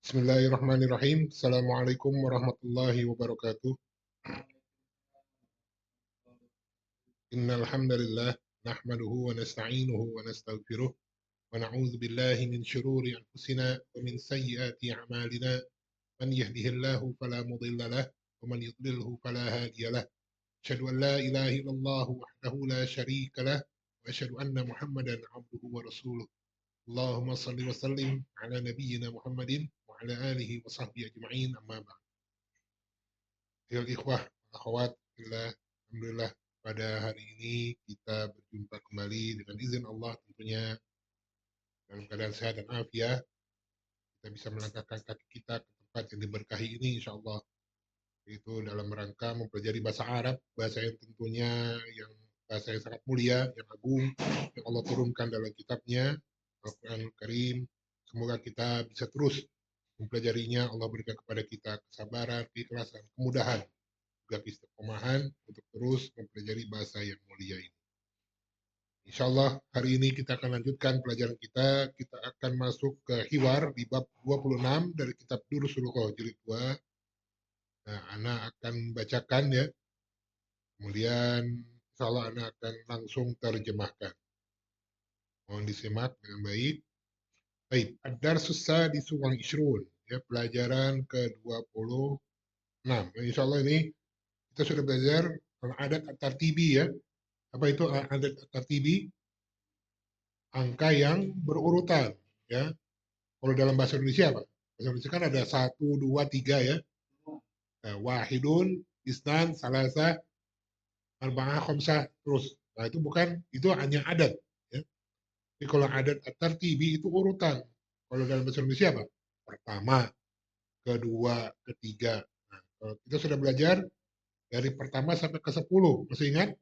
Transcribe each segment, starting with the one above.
Bismillahirrahmanirrahim. Assalamualaikum warahmatullahi wabarakatuh. Innal hamdalillah nahmaduhu wa nasta'inuhu wa nastaghfiruh wa na'udzu billahi min shururi anfusina wa min sayyiati a'malina. Man yahdihillahu fala mudilla lah wa man yudlilhu fala hadiya lah. Asyhadu an la ilaha illallah wahdahu la syarika lah wa asyhadu anna Muhammadan abduhu wa rasuluh. Allahumma shalli wa sallim ala nabiyyina Muhammadin wa ala alihi wa sahbihi ajma'in amma ba'd. Ya ikhwah, akhwat, alhamdulillah pada hari ini kita berjumpa kembali dengan izin Allah tentunya dalam keadaan sehat dan afiat. Kita bisa melangkahkan kaki kita ke tempat yang diberkahi ini insya Allah. Itu dalam rangka mempelajari bahasa Arab, bahasa yang tentunya yang bahasa yang sangat mulia, yang agung, yang Allah turunkan dalam kitabnya, Al-Quranul Karim. Semoga kita bisa terus mempelajarinya. Allah berikan kepada kita kesabaran, keikhlasan, kemudahan, juga keistiqomahan untuk terus mempelajari bahasa yang mulia ini. Insya Allah hari ini kita akan lanjutkan pelajaran kita. Kita akan masuk ke hiwar di bab 26 dari kitab Durusul Lughah jilid 2. Nah, Ana akan bacakan ya. Kemudian insya Allah Ana akan langsung terjemahkan. Mohon disimak dengan baik. Baik, ad-darsus sadisu wal ishrun. Ya, pelajaran ke-26. Insya Allah ini kita sudah belajar adat at-tartibi ya. Apa itu adat at-tartibi? Angka yang berurutan ya. Kalau dalam bahasa Indonesia apa? Bahasa Indonesia kan ada 1, 2, 3 ya. Wahidun, isnan, salasa, arba'ah, khamsah, terus. Nah, itu bukan, itu hanya adat ya. Jadi kalau adat at-tartibi itu urutan. Kalau dalam bahasa Indonesia apa? Pertama, kedua, ketiga. Nah, kalau kita sudah belajar dari pertama sampai ke 10, masih ingat?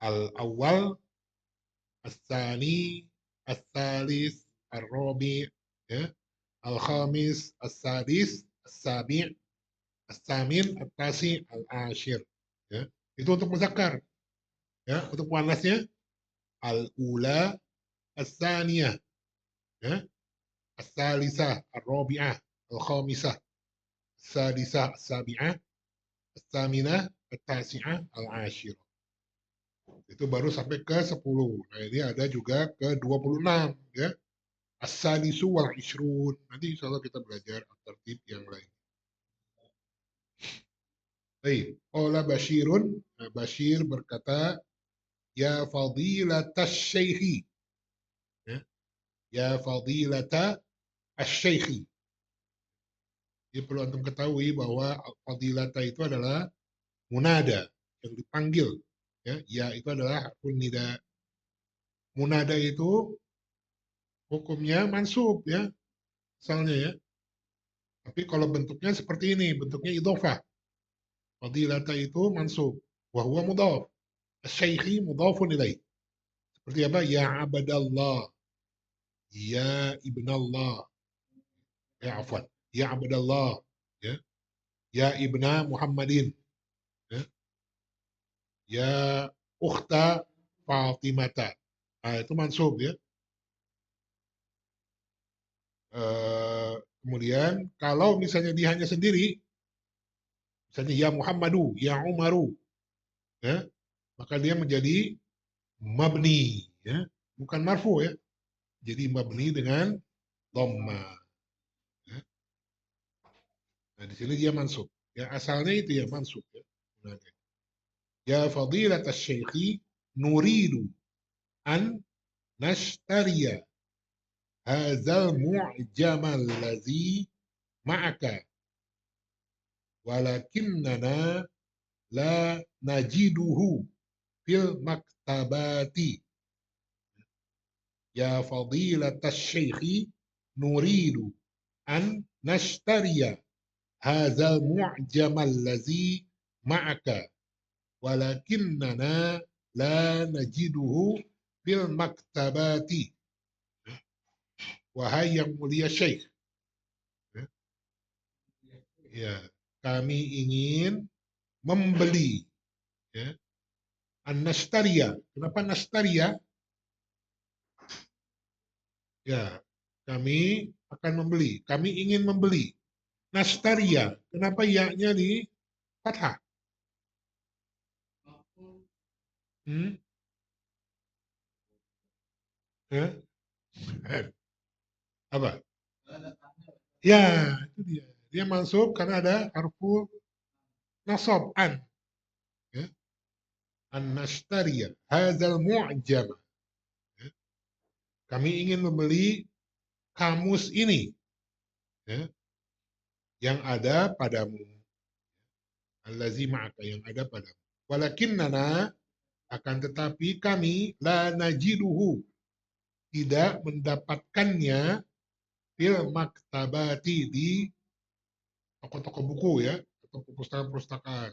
Al-awwal, as-sani, as-salis, ar-rabi, ya. Al-khamis, as-sadis, as-sabi', as-samin, at-tasi, al-ashir. Ya. Itu untuk muzakkar. Ya. Untuk muannasnya al-ula, as-saniyah, ya. As-salisah, ar-rabi'ah, al-khamisah, as-sadisah, as-sabi'ah, as-saminah, at-tasi'ah, al-ashir. Itu baru sampai ke 10. Nah, ini ada juga ke 26 ya. As-salisu wal ishrun. Nanti insya Allah kita belajar tertib yang lain. Baik. Qala Bashirun. Nah, Bashir berkata, ya fadilatas syekhi. Ya, ya fadilata asy-syekhi. Jadi perlu antum ketahui bahwa fadilata itu adalah munada yang dipanggil. Ya itu adalah harfun nida. Munada itu hukumnya mansub ya, misalnya ya. Tapi kalau bentuknya seperti ini, bentuknya idhofah. Fadilata itu mansub. Wahuwa mudhaf. Asy-syaikhi mudhafun ilaih. Seperti apa? Ya abadallah. Ya ibnallah. Ya afwan. Ya abadallah. Ya. Ya ibna Muhammadin. Ya. Ya ukhta Fatimata. Nah, itu mansub ya. Kemudian kalau misalnya dia hanya sendiri, misalnya ya Muhammadu, ya Umaru, ya, maka dia menjadi mabni, ya, bukan marfu ya. Jadi mabni dengan dhamma. Ya. Nah, di sini dia mansub. Ya, asalnya itu ya mansub ya. Ya fadilat asy-syaikhi nuridu an nashtariya hadzal mu'jamal ladzi ma'aka walakinnana la najiduhu fil maktabati. Ya fadilatas syekhi nuridu an nashtariya hadzal mu'jamal ladzi ma'aka walakinnana la najiduhu fil maktabati. Wahai yang mulia syekh, ya, kami ingin membeli ya, an-nastaria. Kenapa nastaria? Ya, Kami akan membeli. Kami ingin membeli. Nastaria. Kenapa ya-nya di fathah? Hmm? Eh? Apa? Ya, itu dia. Dia masuk karena ada harfu nasab an. Ya. An-nastaria. Hadzal mu'jam. Ya. Kami ingin membeli kamus ini. Ya. Yang ada padamu. Allazi ma'aka, yang ada padamu. Walakinnana, akan tetapi kami la najiduhu, tidak mendapatkannya fil maktabati, di toko-toko buku ya, atau perpustakaan-perpustakaan.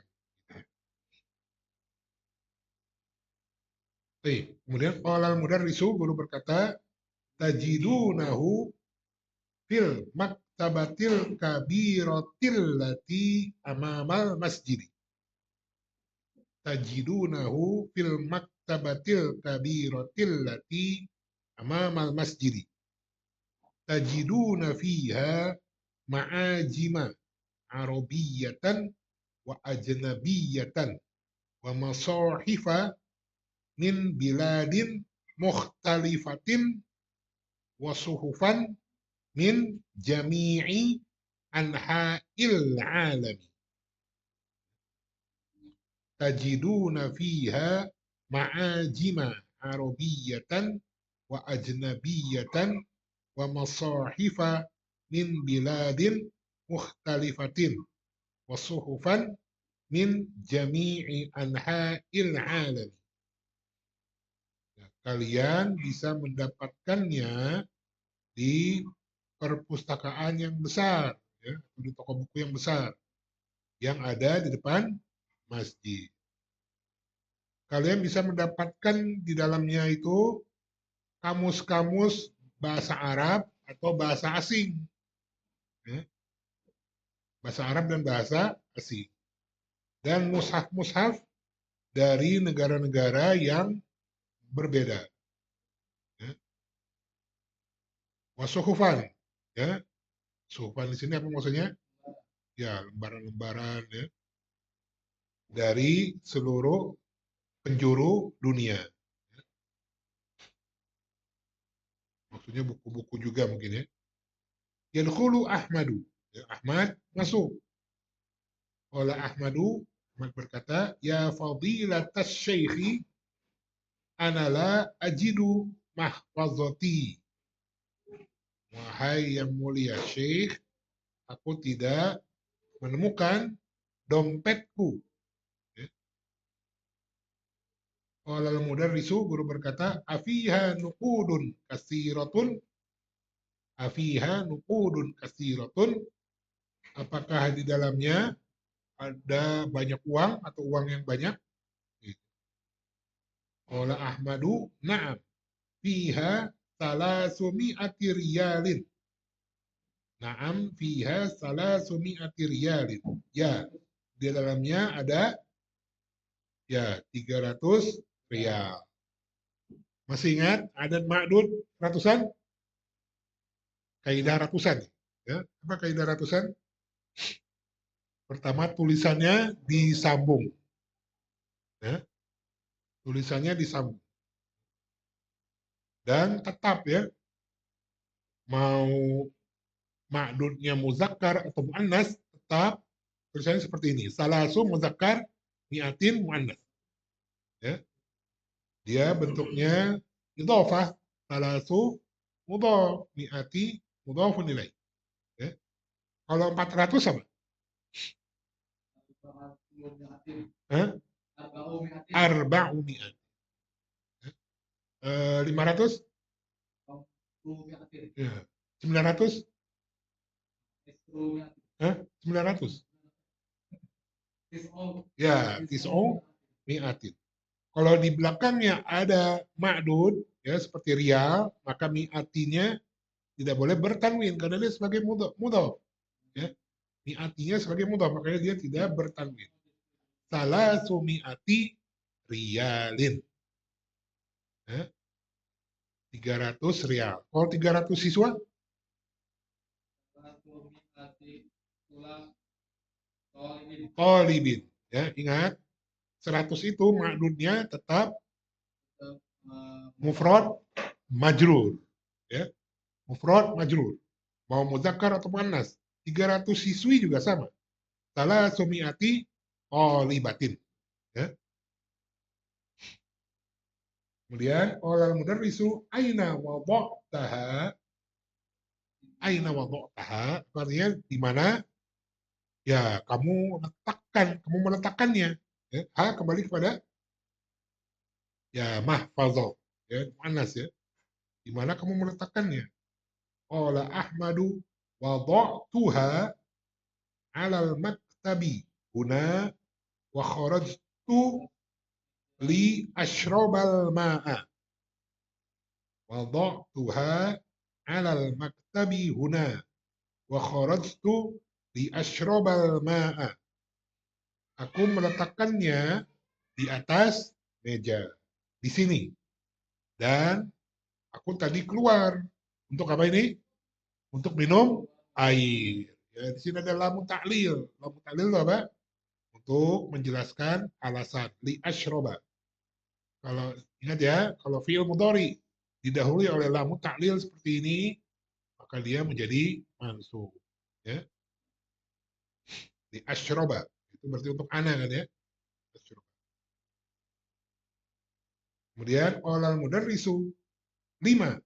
Kemudian qala al-mudarrisu, guru berkata, tajidunahu fil maktabatil kabiratil lati amamal masjid. Tajidunahu fil maktabatil kabiratil lati amamal masjid. Tajiduna fiha ma'ajima arabiyatan wa ajnabiyatan wa masahifa min biladin mukhtalifatin wa suhufan min jami'i anha'il alami. Tajiduna fiha ma'ajima arabiyatan wa ajnabiyatan wa masahifa min biladin mukhtalifatin wa suhufan min jami'i anha'il alami. Kalian bisa mendapatkannya di perpustakaan yang besar, ya, di toko buku yang besar yang ada di depan masjid. Kalian bisa mendapatkan di dalamnya itu kamus-kamus bahasa Arab atau bahasa asing, ya, bahasa Arab dan bahasa asing, dan mushaf-mushaf dari negara-negara yang berbeda. Ya. Wasuhufan, ya, suhufan di sini apa maksudnya? Ya, lembaran-lembaran ya, dari seluruh penjuru dunia. Maksudnya buku-buku juga mungkin ya. Yadkhulu Ahmadu. Ya, Ahmad masuk. Qala Ahmadu, Ahmad berkata, ya fadilatas syekhi, ana la ajidu mahfazati. Wahai yang mulia syekh, aku tidak menemukan dompetku. Ya. Qala al-mudarrisu, guru berkata, afiha nuqudun kasiratun, afiha nuqudun kasiratun, apakah di dalamnya ada banyak uang atau uang yang banyak? Qala Ahmadu, na'am, fiha salasumi'ati riyalin. Na'am, fiha salasumi'ati riyalin. Ya, di dalamnya ada ya 300 riyal. Masih ingat adat ma'dud ratusan? Kaidah ratusan. Ya, apa kaidah ratusan? Pertama, tulisannya disambung. Ya, tulisannya disambung. Dan tetap ya, mau ma'dudnya muzakkar atau muannas, tetap tulisannya seperti ini. Salasu muzakkar, mi'atin muannas. Ya. Dia bentuknya idhofah. Salasu mudhaf, mi'ati mudhafun ilaih. Ya. Kalau 400 apa? Hah? Arba'u mi'at. 500? Ya. 900? Hah? 900? Ya, tis'u mi'atin. Kalau di belakangnya ada ma'dud, ya seperti riyal, maka mi'atinya tidak boleh bertanwin karena dia sebagai mudhaf. Ya. Mi'atinya sebagai mudhaf, makanya dia tidak bertanwin. Salasu mi'ati riyalin. Ya. 300 riyal. Kalau 300 siswa? Talibin. Ya, ingat 100 itu ma'dudnya tetap mufrad majrur. Ya, mufrad majrur. Mau muzakkar atau muannas. 300 siswi juga sama. Salah sumiati talibatin. Ya. Kemudian olal mudarrisu aina wada'taha. Aina wada'taha artinya di mana ya kamu meletakkannya. Ya, ha kembali kepada ya mahfazah ya muannas ya. Di mana kamu meletakkannya? Qala Ahmadu wada'tuha 'alal maktabi huna wa kharajtu li ashrabal ma'a. Wada'tuha 'alal maktabi huna wa kharajtu li ashrabal ma'a. Aku meletakkannya di atas meja di sini dan aku tadi keluar untuk apa ini? Untuk minum air. Ya, di sini ada lamu ta'lil. Lamu ta'lil itu apa? Untuk menjelaskan alasan li ashroba. Kalau ingat ya, kalau fi'il mudhari didahului oleh lamu ta'lil seperti ini, maka dia menjadi mansub. Ya, li ashroba. Itu berarti untuk ana kan ya? Ashroba. Kemudian olal mudarrisu 5.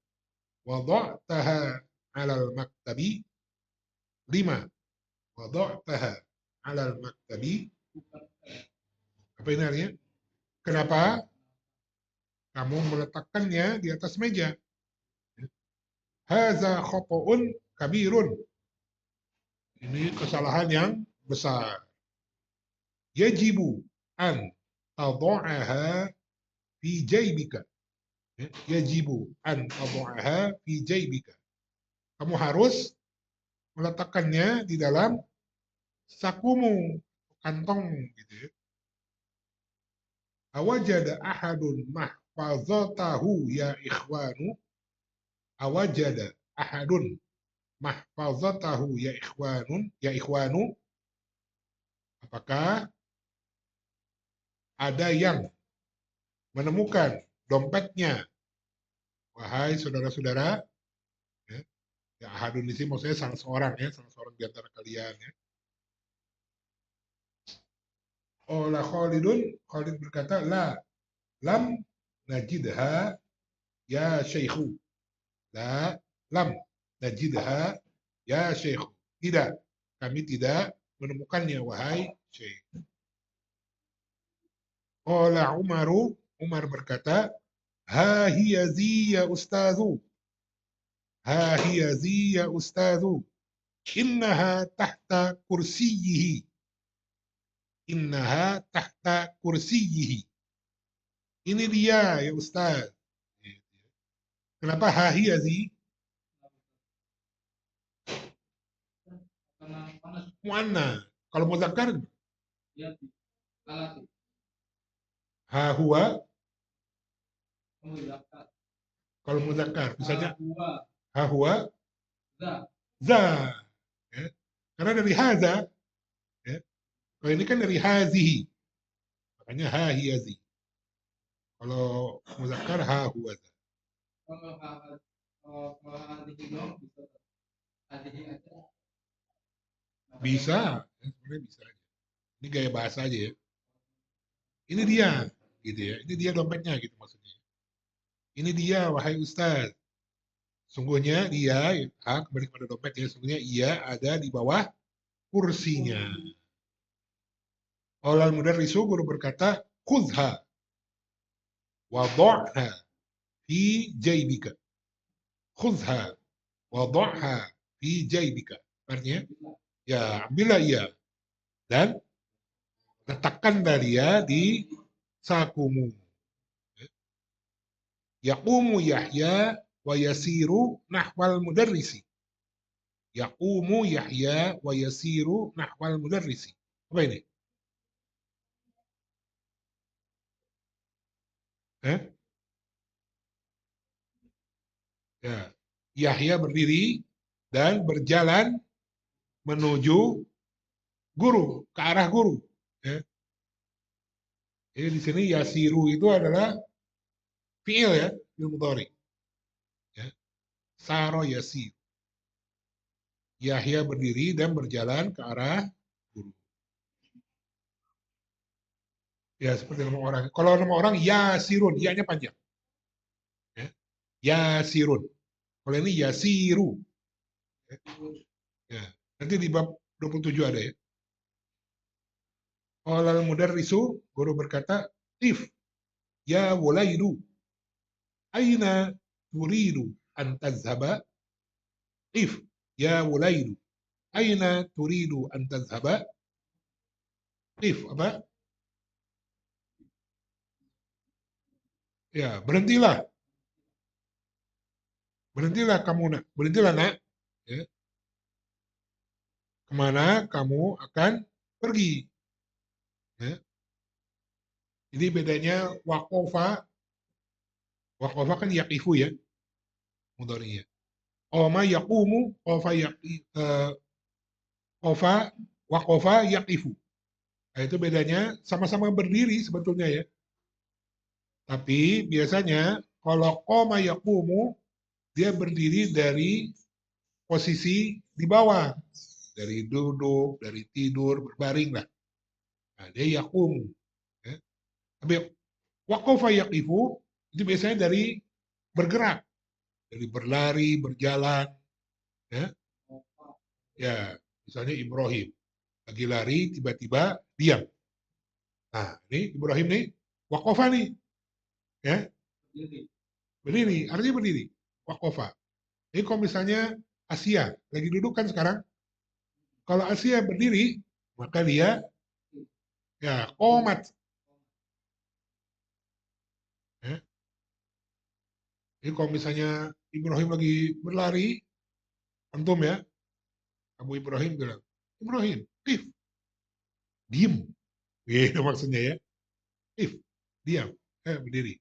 Wada'taha 'alal maktabi 5. Wada'taha 'alal maktabi. Apa ini artinya? Kenapa kamu meletakkannya di atas meja? Haza khoto'un kabirun. Ini kesalahan yang besar. Yajibu an tadha'aha fi jaybika. Yajibu an tadha'aha fi jaybika. Kamu harus meletakkannya di dalam sakumu, kantong gitu ya. Awajada ahadun mahfazatahu ya ikhwanu. Awajada ahadun mahfazatahu ya ikhwanu. Apakah ada yang menemukan dompetnya? Wahai saudara-saudara, ya, ya ahadun di sini maksudnya salah seorang ya, salah seorang di antara kalian ya. Ola Khalidun, Khalid berkata, la, lam najidha ya syekhu. La, lam najidha ya syekhu. Tidak, kami tidak menemukannya, wahai syekh. Ola Umaru, Umar berkata, ha hiya zi ya ustazu. Ha hiya zi ya ustazu. Innaha tahta kursiyihi. Innaha tahta kursiyihi. Ini dia ya Ustaz. Kenapa ha hiya zi? Muanna. Kalau muzakkar ha huwa. Kalau muzakkar misalnya ha huwa za. Ya. Karena dari haza ya. Kalau ini kan dari hazihi. Makanya ha hiya zi. Kalau muzakkar ha huwa za. Bisa, ya, sebenarnya bisa aja. Ini gaya bahasa aja ya. Ini dia, gitu ya. Ini dia dompetnya gitu maksudnya. Ini dia, wahai Ustaz. Sungguhnya dia, kembali kepada dompet ya. Sungguhnya ia ada di bawah kursinya. Olal mudarrisu guru berkata, khudha wada'ha fi jaybika. Khudha wada'ha fi jaybika. Artinya, ya ambillah ia dan letakkanlah dia di sakumu. Yaqumu Yahya wa yasiru nahwal mudarrisi. Yaqumu Yahya wa yasiru nahwal mudarrisi. Apa ini? Eh? Ya. Yahya berdiri dan berjalan menuju guru, ke arah guru. Ya. Jadi di sini yasiru itu adalah fiil ya, fiil mudhari. Ya. Saro yasir. Yahya berdiri dan berjalan ke arah guru. Ya seperti nama orang. Kalau nama orang Yasirun, ya-nya panjang. Ya. Yasirun. Kalau ini Yasiru. Ya. Ya. Nanti di bab 27 ada ya. Qala al-mudarrisu, guru berkata, if ya walaidu, aina turidu an tazhaba? If ya walaidu, aina turidu an tazhaba? If apa? Ya, berhentilah. Berhentilah kamu nak. Berhentilah nak. Ya. Kemana kamu akan pergi? Ya. Jadi bedanya wakofa kan yakifu ya, mudhari'nya. Qama yaqumu, qafa qafa, wakofa yakifu. Nah, itu bedanya sama-sama berdiri sebetulnya ya. Tapi biasanya kalau qama yaqumu dia berdiri dari posisi di bawah, dari duduk, dari tidur, berbaring lah. Nah, dia yaqumu. Ya. Tapi waqafa yaqifu itu biasanya dari bergerak, dari berlari, berjalan, ya. Ya, misalnya Ibrahim lagi lari tiba-tiba diam. Nah, ini Ibrahim nih waqafa nih, ya. Berdiri, artinya berdiri. Waqafa. Jadi kalau misalnya Asia lagi duduk kan sekarang, kalau Asia berdiri maka dia ya qomat, ya. Jadi kalau misalnya Ibrahim lagi berlari, antum ya, Abu Ibrahim bilang, Ibrahim, If, diem. Gitu maksudnya ya. If, diam. Berdiri.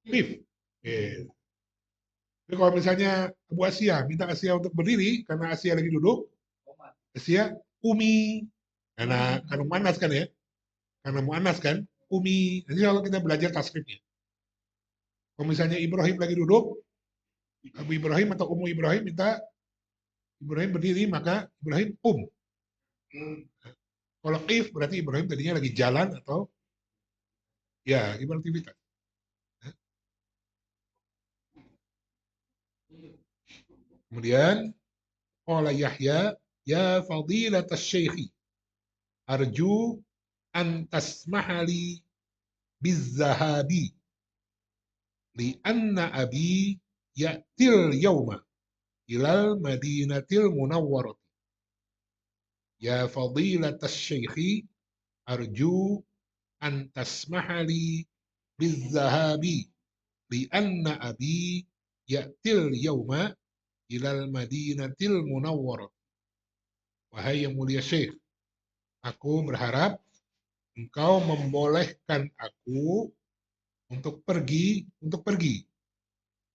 If. Jadi kalau misalnya Abu Asia minta Asia untuk berdiri karena Asia lagi duduk, Asia umi. Karena muannas kan ya. Karena muannas kan, umi. Nanti kalau kita belajar tasrifnya. Kalau misalnya Ibrahim lagi duduk, Abu Ibrahim atau Ummu Ibrahim minta Ibrahim berdiri, maka Ibrahim Kalau if berarti Ibrahim tadinya lagi jalan atau ya gimana aktivitas. Kemudian qala Yahya ya fadilat asy-syaikhi arju an tasmahali bizzahabi li anna abi ya'til yawma ilal madinatil munawwarah. Ya fadilat asy-syaikhi arju an tasmahali bizzahabi li anna abi ya'til yawma ilal madinatil munawwarah. Wahai yang mulia Syekh, aku berharap engkau membolehkan aku untuk pergi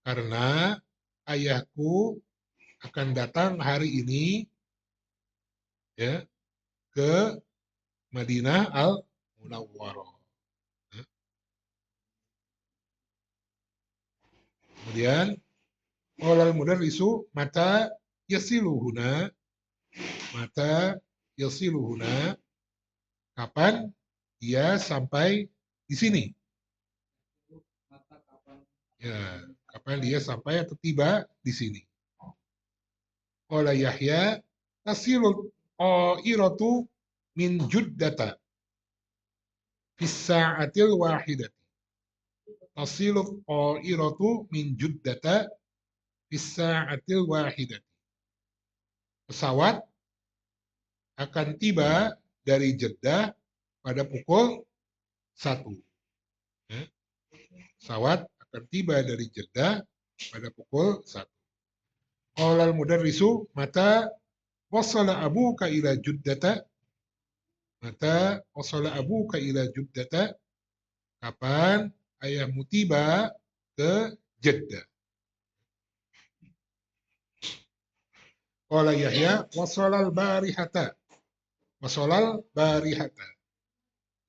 karena ayahku akan datang hari ini ya ke Madinah al Munawwarah. Kemudian qala al-mudarrisu mata yasiluhuna kapan dia sampai di sini. Ya, kapan dia sampai atau tiba di sini. Qala Yahya tasilul qairatu min juddata fis sa'atil wahidati. Tasilul qairatu min juddata fis sa'atil wahidati. Pesawat akan tiba dari Jeddah pada pukul 1. Ya. Pesawat akan tiba dari Jeddah pada pukul 1. Qala al-mudarrisu mata wasala abuka ila juddata mata wasala abuka ila juddata kapan ayahmu tiba ke Jeddah. Qala Yahya wasolal barihata. Wasolal barihata.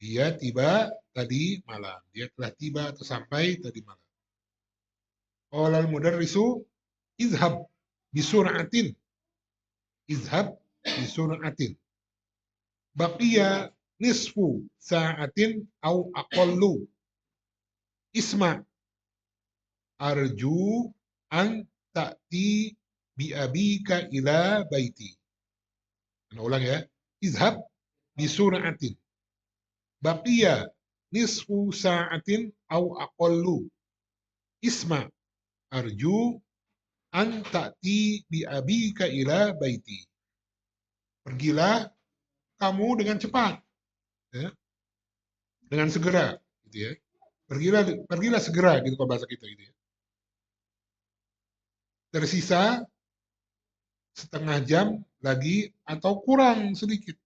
Dia tiba tadi malam. Dia telah tiba atau sampai tadi malam. Qala al-mudarrisu izhab bisur'atin. Izhab bisur'atin. Baqiya nisfu sa'atin au aqallu. Isma' arju an ta'ti bi abika ila baiti. Nah, ulang ya. Izhab bi sur'atin. Baqiya nisfu sa'atin au aqallu. Isma' arju an ta'ti bi abika ila baiti. Pergilah kamu dengan cepat, ya, dengan segera, gitu ya. Pergilah segera, gitu kalau bahasa kita, gitu ya. Tersisa setengah jam lagi atau kurang sedikit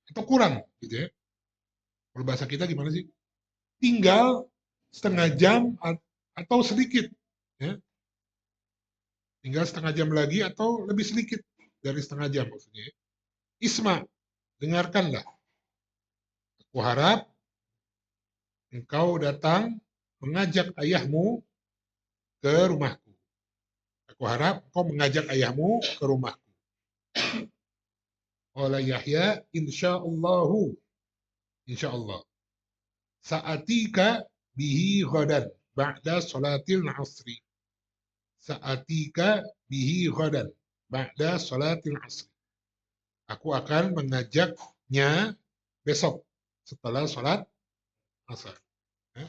atau kurang gitu ya. Kalau bahasa kita gimana sih? Tinggal setengah jam atau sedikit ya. Tinggal setengah jam lagi atau lebih sedikit dari setengah jam maksudnya. Isma, dengarkanlah. Aku harap engkau datang mengajak ayahmu ke rumahku. Aku harap engkau mengajak ayahmu ke rumahku. Qala Yahya, insyaallahu, insyaallah. Sa'atika bihi ghadan ba'da salatil asri. Sa'atika bihi ghadan ba'da salatil asri. Aku akan mengajaknya besok setelah salat asar. Ya.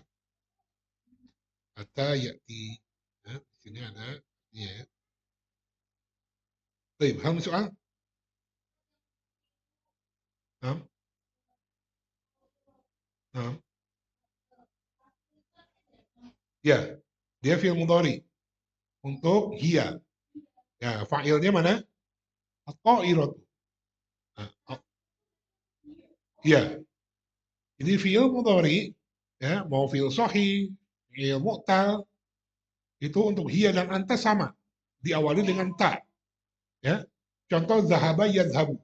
Hatta ya'ti. Ya, di sini ada ya. Baik, hal soal? Nah, nah. Ya, dia fi'il mudhari untuk hiya. Ya, fa'ilnya mana? At-ta'iratu. Nah, ya, ini fi'il mudhari ya, mau fi'il sahih, fi'il mu'tal itu untuk hiya dan anta sama. Diawali dengan ta, ya. Contoh zahaba yazhabu.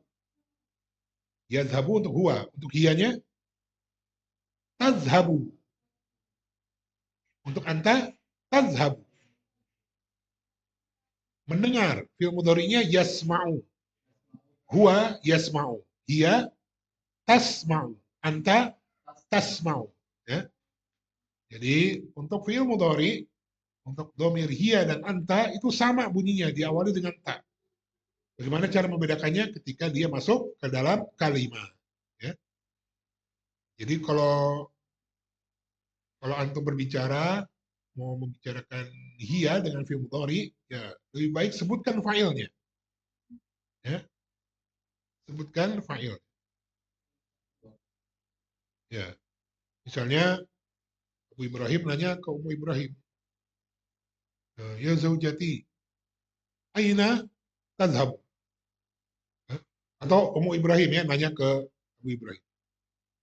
Yazhabu untuk huwa, untuk hiyanya tazhabu. Untuk anta tazhabu. Mendengar, fi'il mudhari'nya yasma'u. Huwa yasma'u. Hiya tasma'u. Anta tasma'u. Ya. Jadi untuk fi'il mudhari, untuk domir hiya dan anta itu sama bunyinya, diawali dengan ta. Bagaimana cara membedakannya ketika dia masuk ke dalam kalimat. Ya. Jadi kalau antum berbicara mau membicarakan hiya dengan fi'il mudhari, ya lebih baik sebutkan fa'ilnya. Ya, sebutkan fa'il. Ya, misalnya Abu Ibrahim nanya ke Ummu Ibrahim, ya zaujati, aina tadhhabu? Atau Ummu Ibrahim ya nanya ke Abu Ibrahim,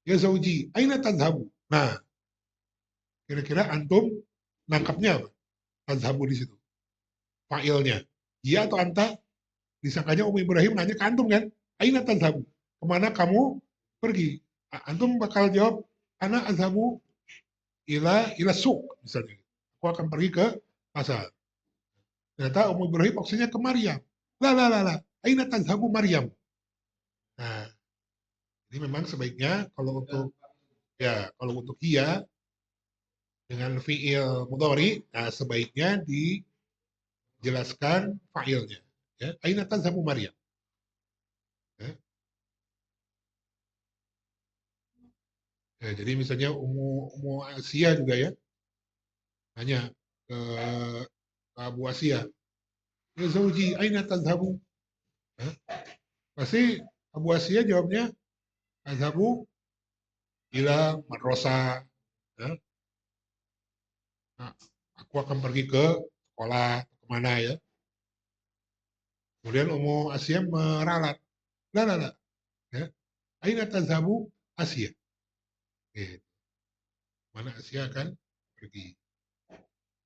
ya zauji, aina tadhhabu? Nah, kira-kira antum nangkapnya apa? Tadhhabu di situ. Fa'ilnya. Iya atau anta? Disangkanya Ummu Ibrahim nanya ke antum kan? Aina tadhhabu? Kemana kamu pergi? Antum bakal jawab, ana azhabu ila suq misalnya. Aku akan pergi ke pasar. Ternyata Ummu Ibrahim maksudnya ke Maryam. La. Aina tazhabu Maryam? Nah, jadi memang sebaiknya kalau untuk hiya dengan fiil mudhari, nah sebaiknya dijelaskan fa'ilnya. Ya, aina tazhabu Maryam? Ya. Ya, jadi misalnya Ummu Asia juga ya, nanya ke Abu Asia, ya zauji, aina tazhabu? Ya, pasti Abu Asia jawabnya, azhabu ila madrasah. Ya. Nah, aku akan pergi ke sekolah, kemana ya. Kemudian Ummu Asia meralat. La. Ya. Aina tazhabu Asia? Gitu. Mana Asia akan pergi.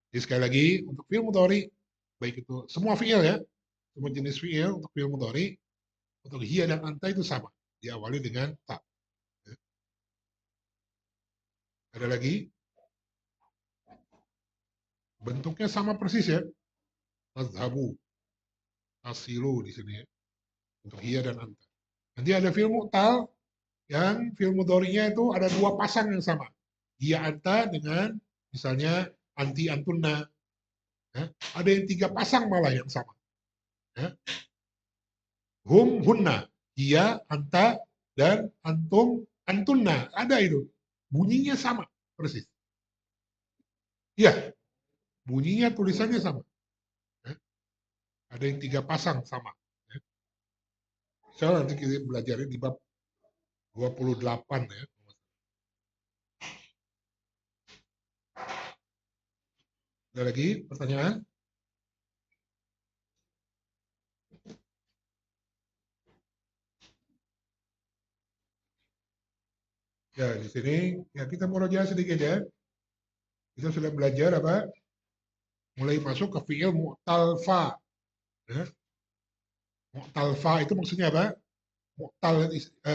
Jadi sekali lagi, untuk fi'il mudhari, baik itu semua fi'il ya, semua jenis fiil untuk fiil mudhari, untuk hiya dan anta itu sama, diawali dengan ta. Ada lagi? Bentuknya sama persis ya. Tazhabu, tasilu di sini ya. Untuk hiya dan anta. Nanti ada fiil mu'tal yang fiil mudhari'nya itu ada dua pasang yang sama. Hiya anta dengan misalnya anti antunna. Ya. Ada yang tiga pasang malah yang sama. Ya. Hum hunna, hiya anta dan antum antunna. Ada itu. Bunyinya sama persis. Iya, bunyinya tulisannya sama. Ya. Ada yang tiga pasang sama. Ya. Saya nanti kita belajar di bab 28 ya. Ada lagi pertanyaan? Ya, di sini ya kita mau murojaah sedikit ya. Kita sudah belajar apa? Mulai masuk ke fiil mu'tal fa. Ya. Mu'tal fa itu maksudnya apa?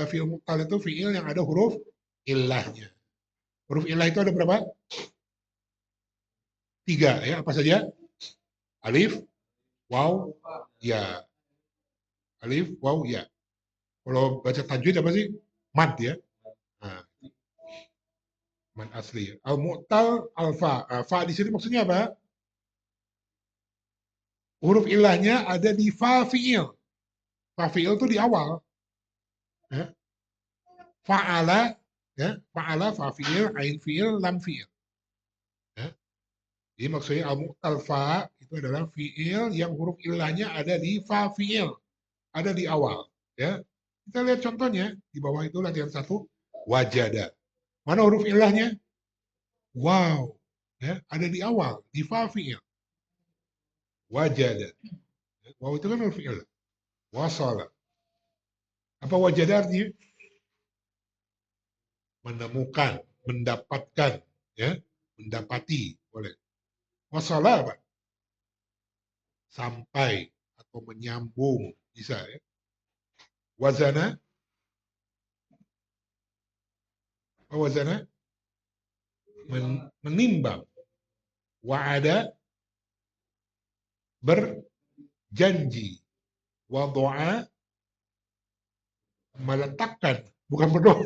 Fiil mu'tal itu fiil yang ada huruf ilahnya. Huruf ilah itu ada berapa? Tiga ya. Apa saja? Alif, waw, ya. Alif, waw, ya. Kalau baca tajwid apa sih? Mad ya. Nah, mad asli. Al-mu'tal al-fa. Fa di sini maksudnya apa? Huruf ilahnya ada di fa fiil. Fa fiil itu di awal. Ya. Fa'ala, ya. Fa'ala, fa fiil, ain fiil, lam fiil. Ya. Jadi maksudnya al-mu'tal fa itu adalah fiil yang huruf ilahnya ada di fa fiil. Ada di awal. Ya. Kita lihat contohnya. Di bawah itu latihan 1. Wajada. Mana huruf ilahnya? Wow. Ya, ada di awal. Di fa fiil. Wajada. Ya, wow itu kan huruf ilah. Wasala. Apa wajada artinya? Menemukan, mendapatkan, ya, mendapati, boleh. Wasala apa? Sampai atau menyambung, bisa ya. Wazana, apa wazana? Menimbang. Wa'ada, berjanji. Wadu'a, meletakkan, bukan berdoa.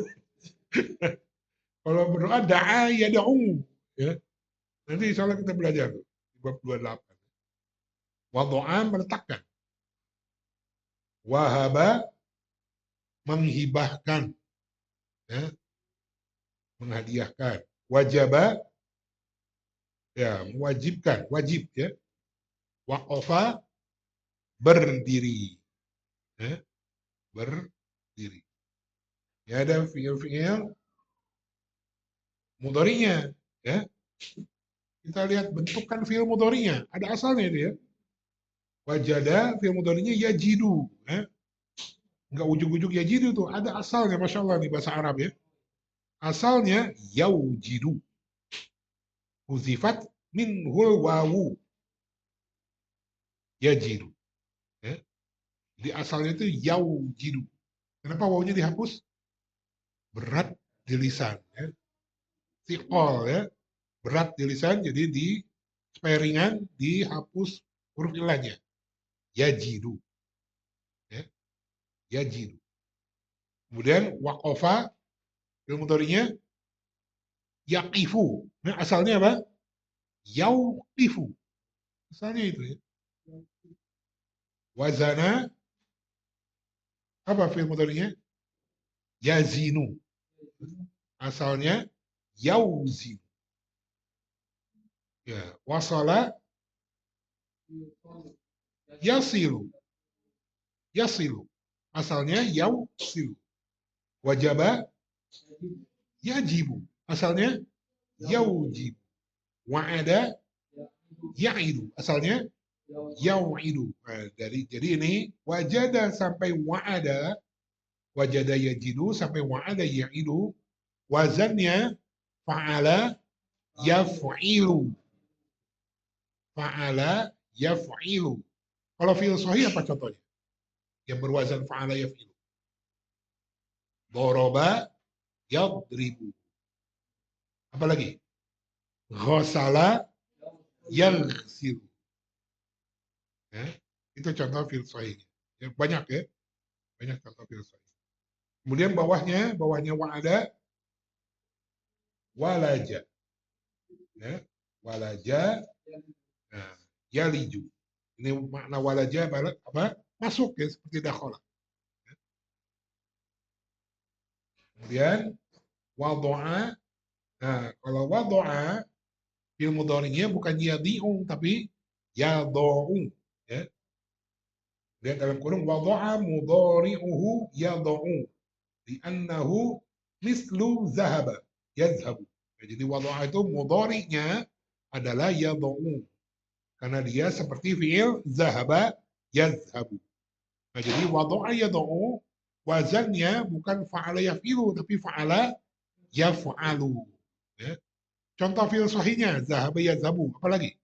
Kalau berdoa, da'a yada'u. Ya. Nanti insya Allah kita belajar. Bab 28. Wadu'a, meletakkan. Wahaba, menghibahkan. Ya. Menghadiahkan. Wajaba, ya, mewajibkan, wajib ya. Waqafa, berdiri. Ya. Berdiri. Ya, ada fiil-fiil mudhari'nya, ya. Kita lihat bentukan fiil mudhari'nya, ada asalnya itu ya. Wajada fiil mudhari'nya yajidu, ya. Enggak ujuk-ujuk yajidu tuh, ada asalnya, Masya Allah di bahasa Arab ya. Asalnya yaujidu. Huzifat minhul wawu. Yajidu. Ya. Di asalnya itu yaujidu. Kenapa wawunya dihapus? Berat di lisan. Ya. Thiqol ya. Berat di lisan, jadi di supaya ringan dihapus huruf ilahnya. Yajidu. Ya. Yajidu. Kemudian waqafa fi'il mudhari'nya yaqifu. Nah, asalnya apa? Yauqifu. Asalnya itu ya. Wazana apa fi'il mudhari'nya? Yazinu. Asalnya yauzinu. Ya, wasala yasilu. Yasilu. Asalnya yausilu. Wajaba yajibu. Asalnya yaujib. Wa'ada ya'idu. Asalnya yau'idu. Nah, jadi ini wajada sampai wa'ada, wajada yajidu sampai wa'ada ya'idu, wazannya fa'ala yaf'ilu. Fa'ala yaf'ilu. Kalau fi'il sahih apa contohnya? Yang berwazan fa'ala yaf'ilu. Doroba yadribu. Apa lagi? Ghasala yaghsilu. Ya, itu contoh fi'il sahih. Ya, banyak ya. Banyak contoh fi'il sahih. Kemudian bawahnya wa'ada walaja. Ya, walaja. Nah, yaliju. Ini makna walaja apa? Masuk ya, seperti dakhala. Kemudian wadu'a. Nah, kalau wadu'a fi'il mudhari'nya bukan yadi'u tapi yadu'u. Ya. Lihat dalam kurung wadu'a mudhari'uhu yadu'u. Li'annahu mislu zahaba. Yazhabu. Nah, jadi wadu'a itu mudhari'nya adalah yadu'u. Karena dia seperti fi'il zahaba yazhabu. Nah, jadi wadu'a yadu'u wazannya bukan fa'ala yaf'ilu tapi fa'ala yaf'alu. Ya. Contoh fi'il sahihnya zahaba yazhabu. Apalagi?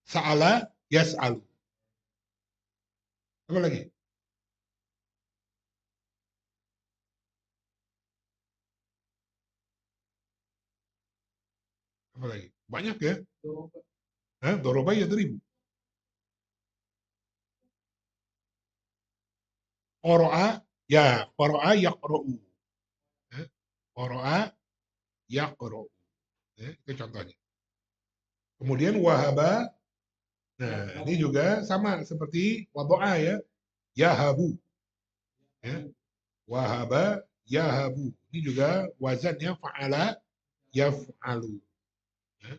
Sa'ala yas'alu. Apa lagi? Apa lagi? Banyak ya. Doroba yadribu. Qara'a ya, qara'a yaqra'u. Ya. Qara'a yaqra'u. Ya, itu contohnya. Kemudian wahaba. Nah, ini juga sama seperti wadu'a ya. Yahabu. Ya. Wahaba yahabu. Ini juga wazannya fa'ala yaf'alu. Ya.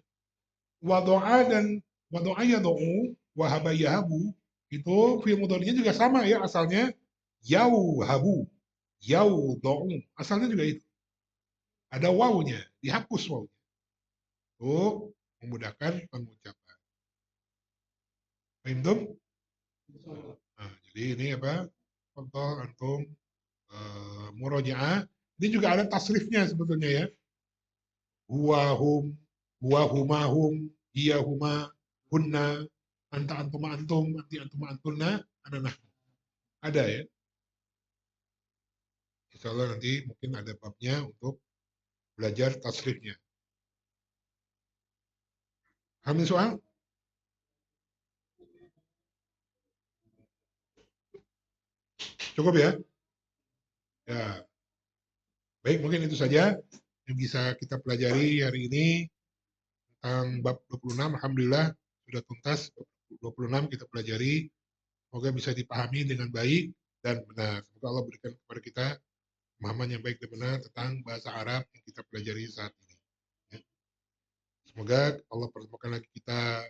Wadu'a dan wadu'a yadu'u, wahaba yahabu, itu fi'il mudhari'nya juga sama ya, asalnya yauhabu, yaudu'u. Asalnya juga itu. Ada wawunya, dihapus wawunya. Untuk memudahkan pengucapan. Paham tuh? Nah, jadi ini apa? Contoh antum murojaah. Ini juga ada tasrifnya sebetulnya ya. Huwa hum, huwa huma hum, hiya huma, hunna, anta antuma antum, anti antuma antunna, ada nah. Ada ya. Insya Allah nanti mungkin ada babnya untuk belajar tasrifnya. Hamil soal? Cukup ya? Ya, baik mungkin itu saja yang bisa kita pelajari hari ini tentang bab 26. Alhamdulillah sudah tuntas 26 kita pelajari. Semoga bisa dipahami dengan baik dan benar. Semoga Allah berikan kepada kita pemahaman yang baik dan benar tentang bahasa Arab yang kita pelajari saat ini. Ya. Semoga Allah pertemukan lagi kita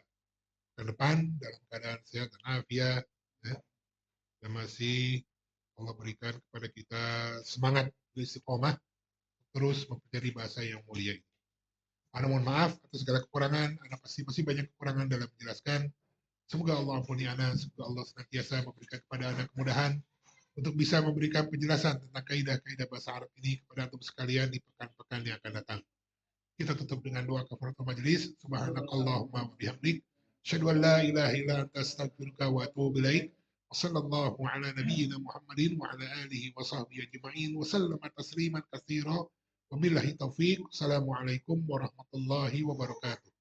ke depan dalam keadaan sehat dan afiat. Ya. Dan masih Allah berikan kepada kita semangat istiqomah terus mempelajari bahasa yang mulia ini. Ana mohon maaf atas segala kekurangan. Ana pasti banyak kekurangan dalam menjelaskan. Semoga Allah ampuni Ana. Semoga Allah senantiasa memberikan kepada Ana kemudahan untuk bisa memberikan penjelasan tentang kaidah-kaidah bahasa Arab ini kepada antum sekalian di pekan-pekan yang akan datang. Kita tutup dengan doa kafaratul majelis. Subhanakallahumma wa bihamdik. Asyhadu an la ilaha illa anta astaghfiruka wa atubu ilaik. وصلى الله على نبينا محمد وعلى آله وصحبه أجمعين وسلم تسليما كثيرا وبالله التوفيق. السلام عليكم ورحمة الله وبركاته.